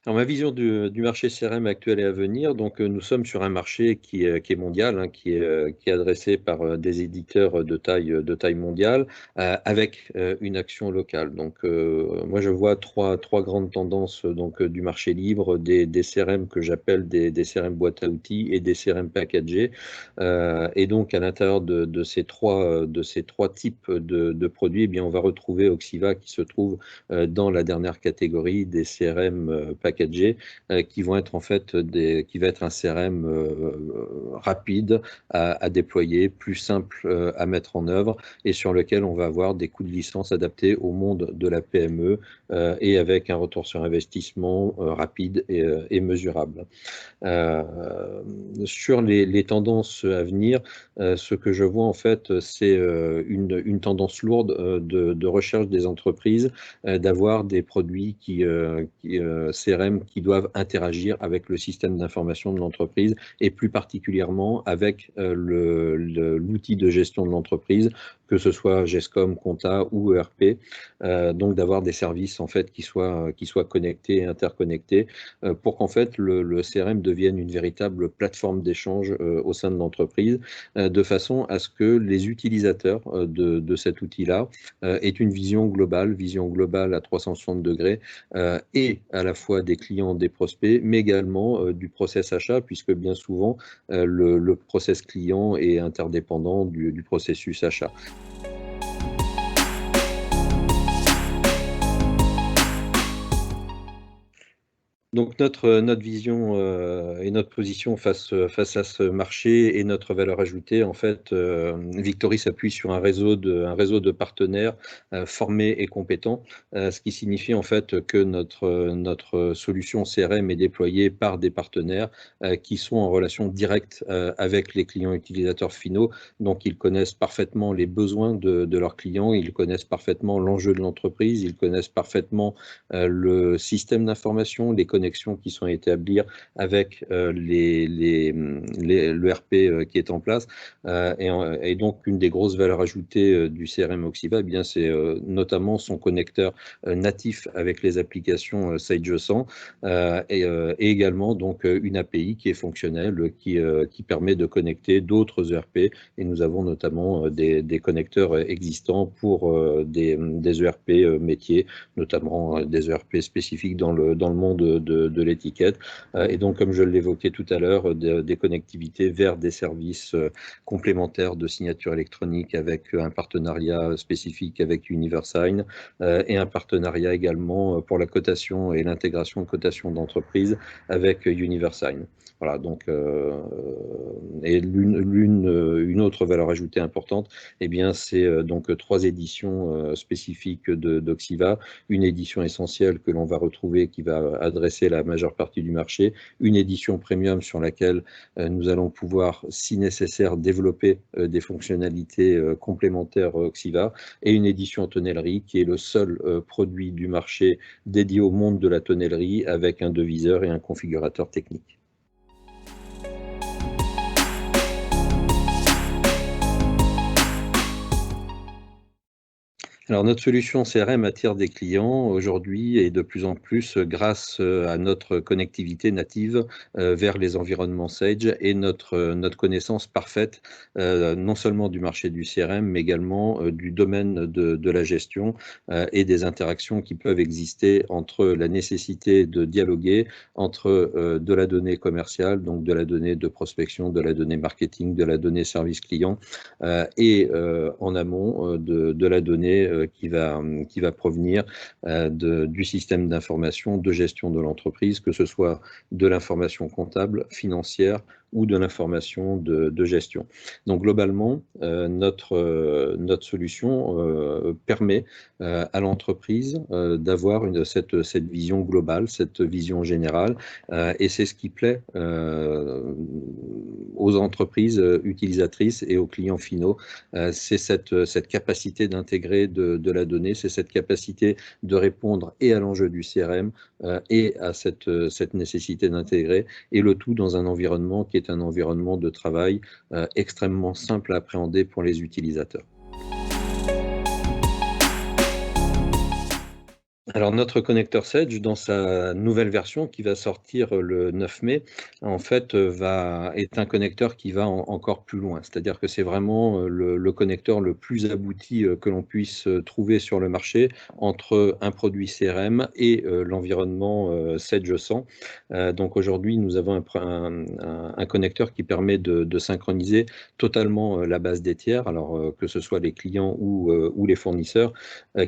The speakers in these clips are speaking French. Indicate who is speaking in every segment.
Speaker 1: Alors ma vision du marché CRM actuel et à venir, donc nous sommes sur un marché qui est mondial, hein, qui est adressé par des éditeurs de taille mondiale, avec une action locale. Donc moi je vois trois grandes tendances du marché libre, des CRM que j'appelle des CRM boîte à outils et des CRM packagés. Et donc à l'intérieur de ces trois types de produits, eh bien, on va retrouver Oxiva qui se trouve dans la dernière catégorie des CRM packagés, qui vont être en fait qui va être un CRM rapide à déployer, plus simple à mettre en œuvre et sur lequel on va avoir des coûts de licence adaptés au monde de la PME et avec un retour sur investissement rapide et mesurable. Sur les tendances à venir, ce que je vois en fait, c'est une tendance lourde de recherche des entreprises, d'avoir des produits CRM qui doivent interagir avec le système d'information de l'entreprise et plus particulièrement avec l'outil de gestion de l'entreprise, que ce soit GESCOM, Compta ou ERP. Donc d'avoir des services en fait qui soient connectés et interconnectés pour qu'en fait le CRM devienne une véritable plateforme d'échange au sein de l'entreprise, de façon à ce que les utilisateurs de cet outil-là aient une vision globale à 360 degrés, et à la fois des clients, des prospects, mais également du process achat, puisque bien souvent le process client est interdépendant du processus achat. Donc notre vision et notre position face à ce marché et notre valeur ajoutée, en fait, Victory s'appuie sur un réseau de partenaires formés et compétents, ce qui signifie en fait que notre solution CRM est déployée par des partenaires qui sont en relation directe avec les clients utilisateurs finaux. Donc ils connaissent parfaitement les besoins de leurs clients, ils connaissent parfaitement l'enjeu de l'entreprise, ils connaissent parfaitement le système d'information, les connexions qui sont établies avec l'ERP qui est en place. Et donc, une des grosses valeurs ajoutées du CRM Oxiva, eh bien, c'est notamment son connecteur natif avec les applications Sage 100 et également donc, une API qui est fonctionnelle, qui permet de connecter d'autres ERP. Et nous avons notamment des connecteurs existants pour des ERP métiers, notamment des ERP spécifiques dans le monde de l'étiquette. Et donc, comme je l'évoquais tout à l'heure, des connectivités vers des services complémentaires de signature électronique avec un partenariat spécifique avec Universign et un partenariat également pour la cotation et l'intégration de cotation d'entreprise avec Universign. Voilà, donc, et une autre valeur ajoutée importante, eh bien, c'est donc 3 éditions spécifiques d'Oxiva, une édition essentielle que l'on va retrouver qui va adresser la majeure partie du marché, une édition premium sur laquelle nous allons pouvoir, si nécessaire, développer des fonctionnalités complémentaires Oxiva, et une édition tonnellerie qui est le seul produit du marché dédié au monde de la tonnellerie avec un deviseur et un configurateur technique. Alors notre solution CRM attire des clients aujourd'hui et de plus en plus grâce à notre connectivité native vers les environnements Sage et notre connaissance parfaite non seulement du marché du CRM mais également du domaine de la gestion et des interactions qui peuvent exister entre la nécessité de dialoguer entre de la donnée commerciale, donc de la donnée de prospection, de la donnée marketing, de la donnée service client et en amont de la donnée qui va provenir du système d'information de gestion de l'entreprise, que ce soit de l'information comptable, financière ou de l'information de gestion. Donc globalement, notre solution permet à l'entreprise d'avoir cette vision globale, cette vision générale, et c'est ce qui plaît aux entreprises utilisatrices et aux clients finaux. C'est cette capacité d'intégrer de la donnée, c'est cette capacité de répondre et à l'enjeu du CRM et à cette nécessité d'intégrer, et le tout dans un environnement qui est un environnement de travail extrêmement simple à appréhender pour les utilisateurs. Alors notre connecteur Sedge, dans sa nouvelle version qui va sortir le 9 mai, en fait, est un connecteur qui va encore plus loin. C'est-à-dire que c'est vraiment le connecteur le plus abouti que l'on puisse trouver sur le marché entre un produit CRM et l'environnement Sedge 100. Donc aujourd'hui, nous avons un connecteur qui permet de synchroniser totalement la base des tiers, alors que ce soit les clients ou les fournisseurs,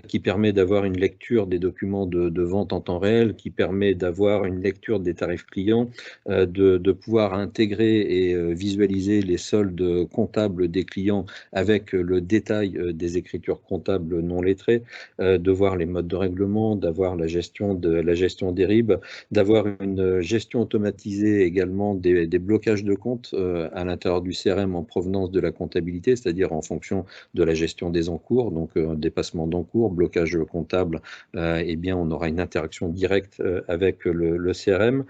Speaker 1: qui permet d'avoir une lecture des documents de vente en temps réel, qui permet d'avoir une lecture des tarifs clients, de pouvoir intégrer et visualiser les soldes comptables des clients avec le détail des écritures comptables non lettrées, de voir les modes de règlement, d'avoir la gestion des RIB, d'avoir une gestion automatisée également des blocages de compte à l'intérieur du CRM en provenance de la comptabilité, c'est-à-dire en fonction de la gestion des encours, donc dépassement d'encours, blocage comptable, eh bien on aura une interaction directe avec le CRM,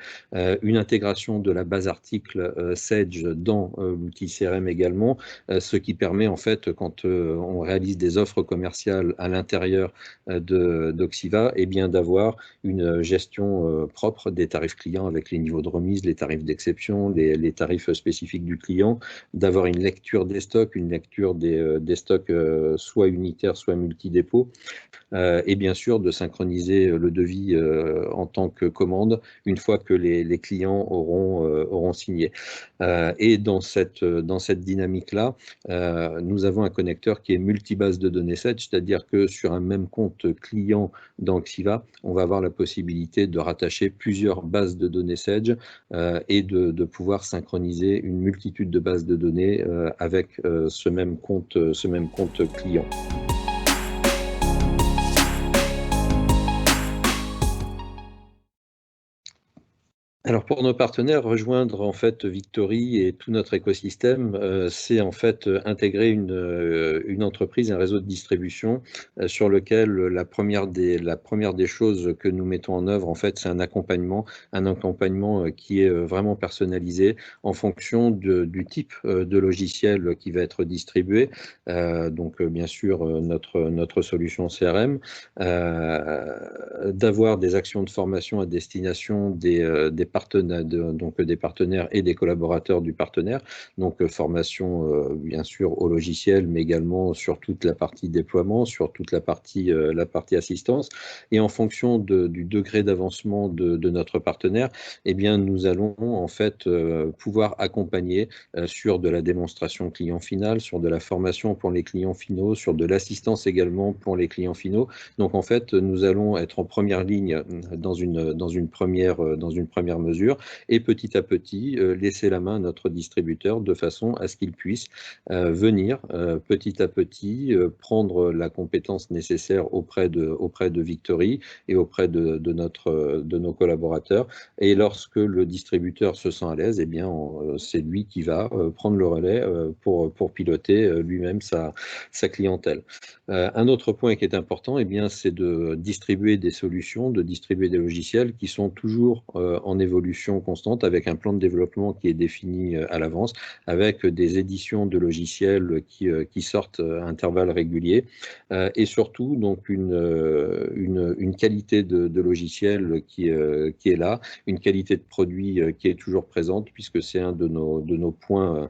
Speaker 1: une intégration de la base article Sage dans l'outil CRM également, ce qui permet en fait quand on réalise des offres commerciales à l'intérieur d'Oxiva, eh bien d'avoir une gestion propre des tarifs clients avec les niveaux de remise, les tarifs d'exception, les tarifs spécifiques du client, d'avoir une lecture des stocks, une lecture des stocks soit unitaires, soit multi-dépôts, et bien sûr de synchroniser le devis en tant que commande une fois que les clients auront signé. Et dans cette dynamique-là, nous avons un connecteur qui est multibase de données Sedge, c'est-à-dire que sur un même compte client dans Oxiva, on va avoir la possibilité de rattacher plusieurs bases de données Sedge et de pouvoir synchroniser une multitude de bases de données avec ce même compte client. Alors pour nos partenaires, rejoindre en fait Victory et tout notre écosystème, c'est en fait intégrer une entreprise, un réseau de distribution sur lequel la première des choses que nous mettons en œuvre, en fait, c'est un accompagnement qui est vraiment personnalisé en fonction du type de logiciel qui va être distribué. Donc bien sûr notre solution CRM, d'avoir des actions de formation à destination des partenaires, donc des partenaires et des collaborateurs du partenaire. Donc formation bien sûr au logiciel, mais également sur toute la partie déploiement, sur toute la partie assistance. Et en fonction du degré d'avancement de notre partenaire, eh bien nous allons en fait pouvoir accompagner sur de la démonstration client final, sur de la formation pour les clients finaux, sur de l'assistance également pour les clients finaux. Donc en fait, nous allons être en première ligne dans une première mesure et petit à petit laisser la main à notre distributeur de façon à ce qu'il puisse venir petit à petit prendre la compétence nécessaire auprès de Victory et auprès de nos collaborateurs. Et lorsque le distributeur se sent à l'aise, eh bien c'est lui qui va prendre le relais pour piloter lui-même sa clientèle. Un autre point qui est important, eh bien, c'est de distribuer des solutions, de distribuer des logiciels qui sont toujours en évolution constante, avec un plan de développement qui est défini à l'avance, avec des éditions de logiciels qui sortent à intervalles réguliers, et surtout donc une qualité de logiciel qui est là, une qualité de produit qui est toujours présente, puisque c'est un de nos points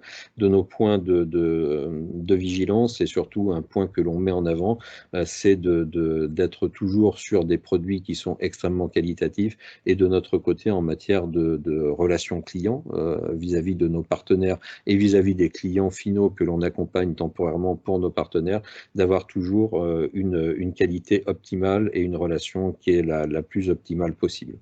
Speaker 1: de vigilance, et surtout un point que l'on met en avant, c'est d'être toujours sur des produits qui sont extrêmement qualitatifs, et de notre côté en matière de relations clients vis-à-vis de nos partenaires et vis-à-vis des clients finaux que l'on accompagne temporairement pour nos partenaires, d'avoir toujours une qualité optimale et une relation qui est la plus optimale possible.